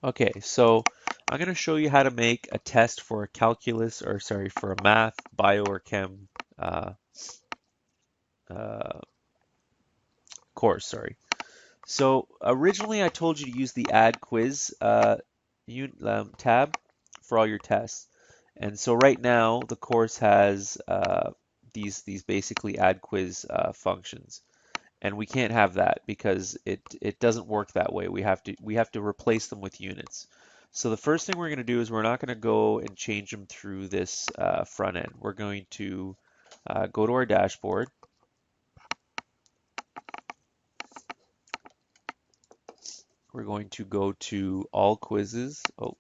Okay, so I'm going to show you how to make a test for a calculus, or sorry, for a math, bio, or chem uh, uh, course, sorry. So originally I told you to use the add quiz tab for all your tests. And so right now the course has these basically add quiz functions. And we can't have that because it doesn't work that way. We have to replace them with units. So the first thing we're going to do is we're not going to go and change them through this front end. We're going to go to our dashboard. We're going to go to all quizzes. Oh,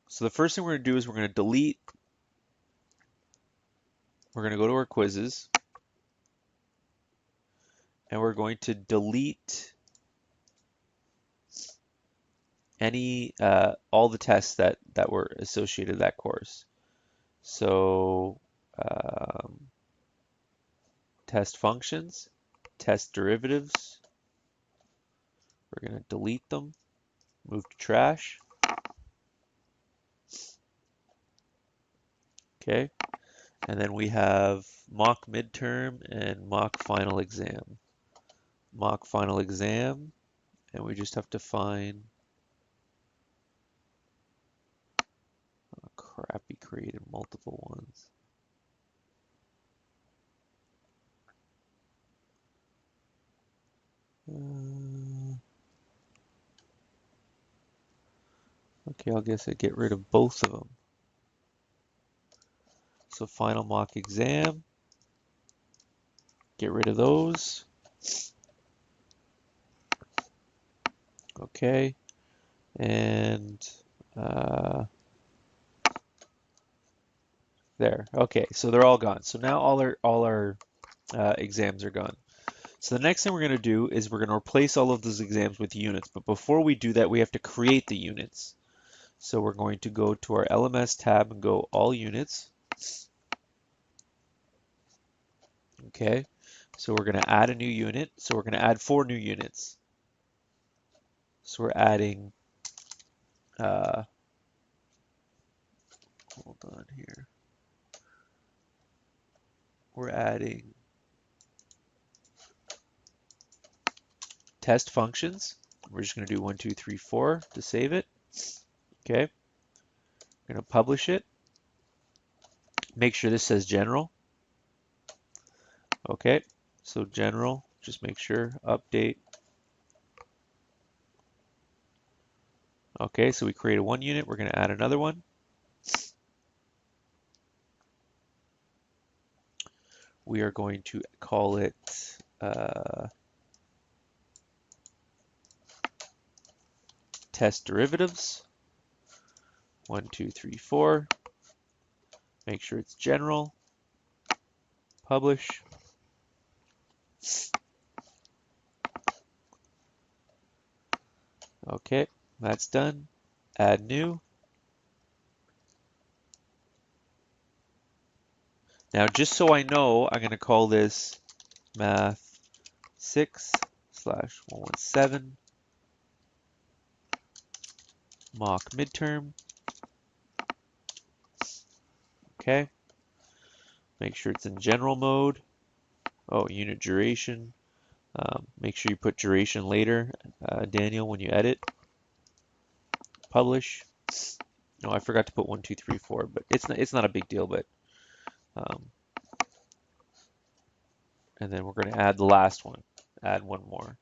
so the first thing we're going to do is we're going to delete. We're going to go to our quizzes and we're going to delete any all the tests that were associated with that course. So test functions, test derivatives. We're going to delete them, move to trash. Okay. And then we have mock midterm and mock final exam. Mock final exam, and we just have to find, oh crap, he created multiple ones. Okay, I guess I get rid of both of them. So final mock exam, get rid of those. Okay, and there. Okay, so they're all gone. So now all our exams are gone. So the next thing we're going to do is we're going to replace all of those exams with units. But before we do that, we have to create the units. So we're going to go to our LMS tab and go all units. Okay, so we're going to add a new unit. So we're going to add 4 new units. So we're adding, hold on here. We're adding test functions. We're just going to do 1, 2, 3, 4 to save it. Okay, we're going to publish it. Make sure this says general. Okay, so general, just make sure, update. Okay, so we created 1 unit, we're going to add another one. We are going to call it test derivatives. 1, 2, 3, 4. Make sure it's general. Publish. Okay, that's done. Add new. Now, just so I know, I'm going to call this math 6/117 mock midterm. Okay. Make sure it's in general mode. Oh, unit duration. Make sure you put duration later, Daniel, when you edit. Publish. No, I forgot to put 1, 2, 3, 4, but it's not a big deal. But and then we're going to add the last one. Add one more.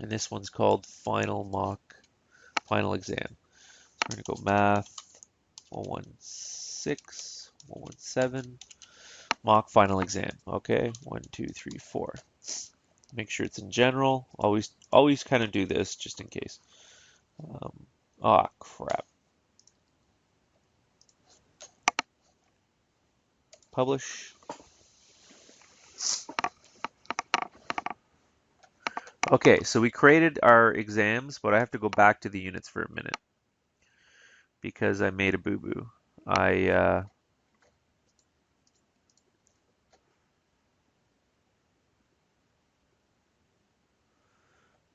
And this one's called final exam. So we're going to go math 116, 117, mock final exam. Okay, 1, 2, 3, 4. Make sure it's in general. Always kind of do this just in case. Crap. Publish. Okay, so we created our exams, but I have to go back to the units for a minute because I made a boo-boo.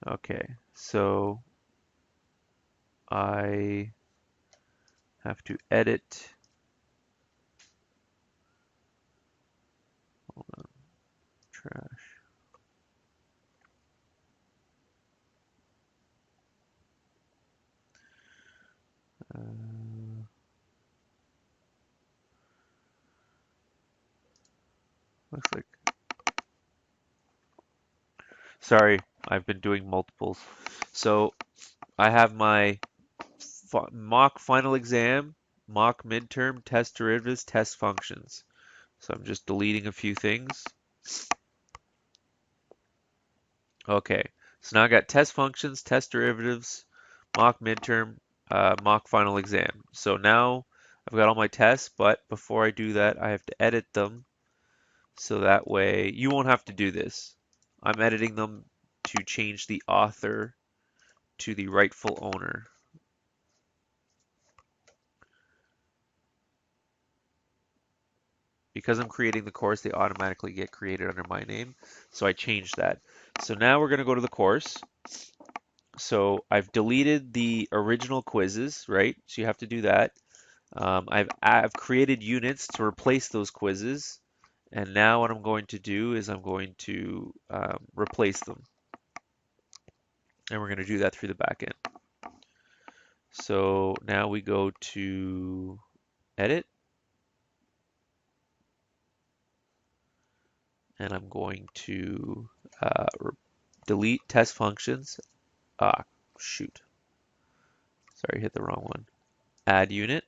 Okay, so I have to edit. Hold on, trash. Uh, looks like, sorry, I've been doing multiples. So I have my mock final exam, mock midterm, test derivatives, test functions. So I'm just deleting a few things. Okay, so now I got test functions, test derivatives, mock midterm, mock final exam. So now I've got all my tests, but before I do that, I have to edit them so that way you won't have to do this. I'm editing them to change the author to the rightful owner. Because I'm creating the course, they automatically get created under my name. So I changed that. So now we're going to go to the course. So I've deleted the original quizzes, right? So you have to do that. I've created units to replace those quizzes. And now what I'm going to do is I'm going to replace them. And we're going to do that through the backend. So now we go to edit. And I'm going to delete test functions. Ah, shoot. Sorry, hit the wrong one. Add unit.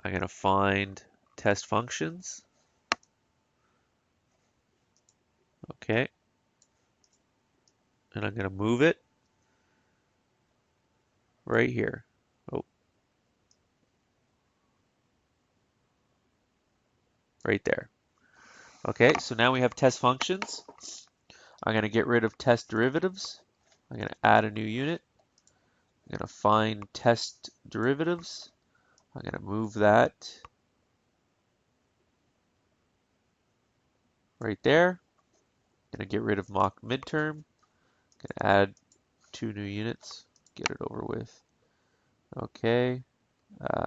I'm going to find test functions. Okay. And I'm going to move it right here. Oh, right there. Okay, so now we have test functions. I'm going to get rid of test derivatives. I'm going to add a new unit. I'm going to find test derivatives. I'm going to move that right there. I'm going to get rid of mock midterm. I'm going to add 2 new units. Get it over with. Okay,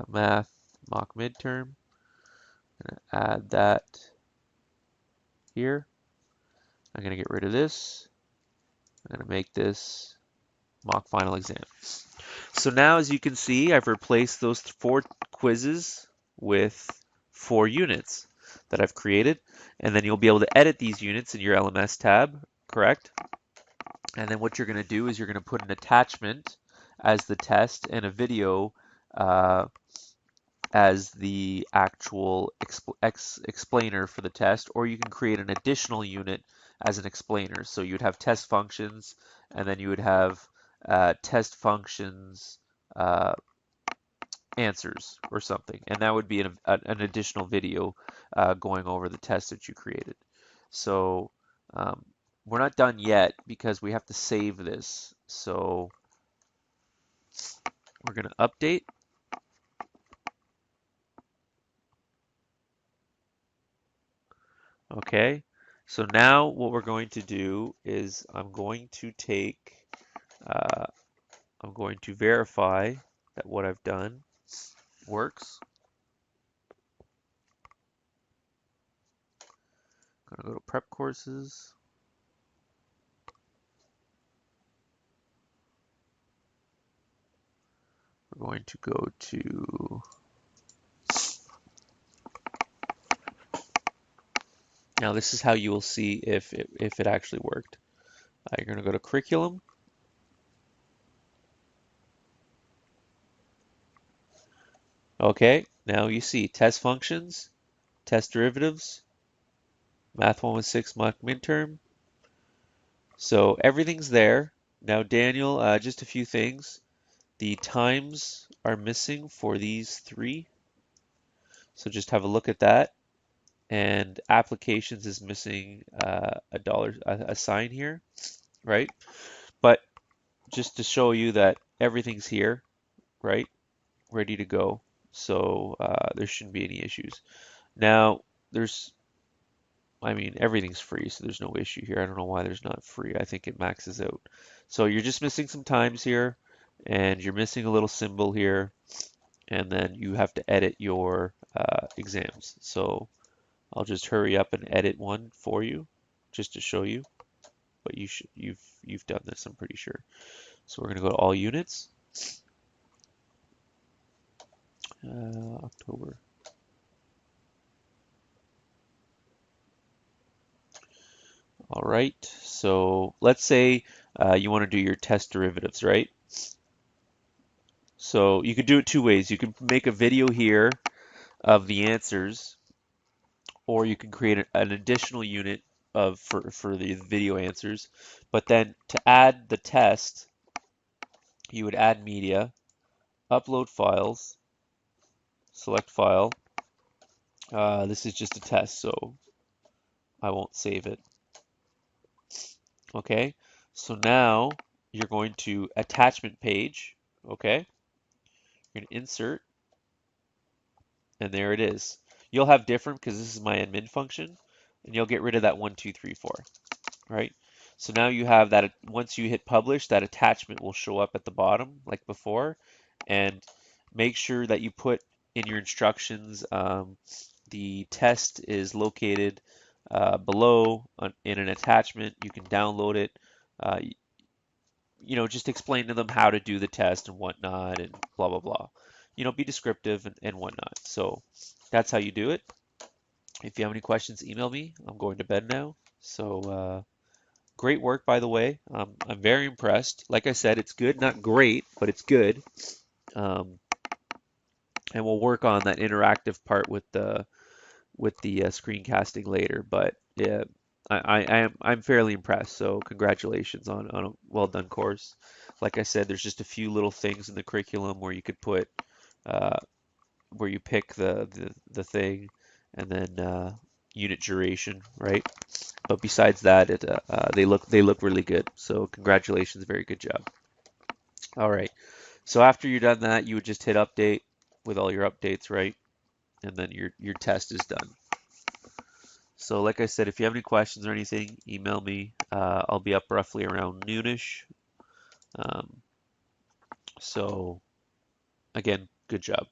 math mock midterm. I'm going to add that here. I'm going to get rid of this. I'm going to make this mock final exam. So now, as you can see, I've replaced those 4 quizzes with 4 units that I've created. And then you'll be able to edit these units in your LMS tab, correct? And then what you're going to do is you're going to put an attachment as the test and a video as the actual explainer for the test, or you can create an additional unit as an explainer. So you'd have test functions, and then you would have test functions answers or something, and that would be an additional video going over the test that you created. So um, we're not done yet because we have to save this. So we're going to update. Okay, so now what we're going to do is I'm going to verify that what I've done works. I'm going to go to prep courses. We're going to go to, now this is how you will see if it actually worked. You're going to go to curriculum. Okay, now you see test functions, test derivatives, Math 116 mock midterm. So everything's there. Now, Daniel, just a few things. The times are missing for these 3. So just have a look at that. And applications is missing a sign here, right? But just to show you that everything's here, right? Ready to go. So there shouldn't be any issues. Now, there's I mean, everything's free, so there's no issue here. I don't know why there's not free. I think it maxes out. So you're just missing some times here, and you're missing a little symbol here, and then you have to edit your exams. So I'll just hurry up and edit one for you, just to show you. But you've done this, I'm pretty sure. So we're gonna go to all units, October. All right, so let's say you want to do your test derivatives, right? So you could do it two ways. You can make a video here of the answers, or you can create an additional unit for the video answers. But then to add the test, you would add media, upload files, select file. This is just a test, so I won't save it. Okay, so now you're going to attachment page. Okay, you're going to insert, and there it is. You'll have different because this is my admin function, and you'll get rid of that 1, 2, 3, 4. Right? So now you have that, once you hit publish, that attachment will show up at the bottom like before, and make sure that you put in your instructions the test is located below in an attachment. You can download it. Uh, just explain to them how to do the test and whatnot and blah, blah, blah. Be descriptive and whatnot. So that's how you do it. If you have any questions, email me. I'm going to bed now. So, great work, by the way. I'm very impressed. Like I said, it's good, not great, but it's good. Um, and we'll work on that interactive part with the screencasting later. But yeah, I'm fairly impressed. So congratulations on a well done course. Like I said, there's just a few little things in the curriculum where you could put uh, where you pick the thing and then unit duration, right? But besides that, they look really good. So congratulations, very good job. All right. So after you're done that, you would just hit update with all your updates, right? And then your test is done. So like I said, if you have any questions or anything, email me. I'll be up roughly around noonish. So again, good job.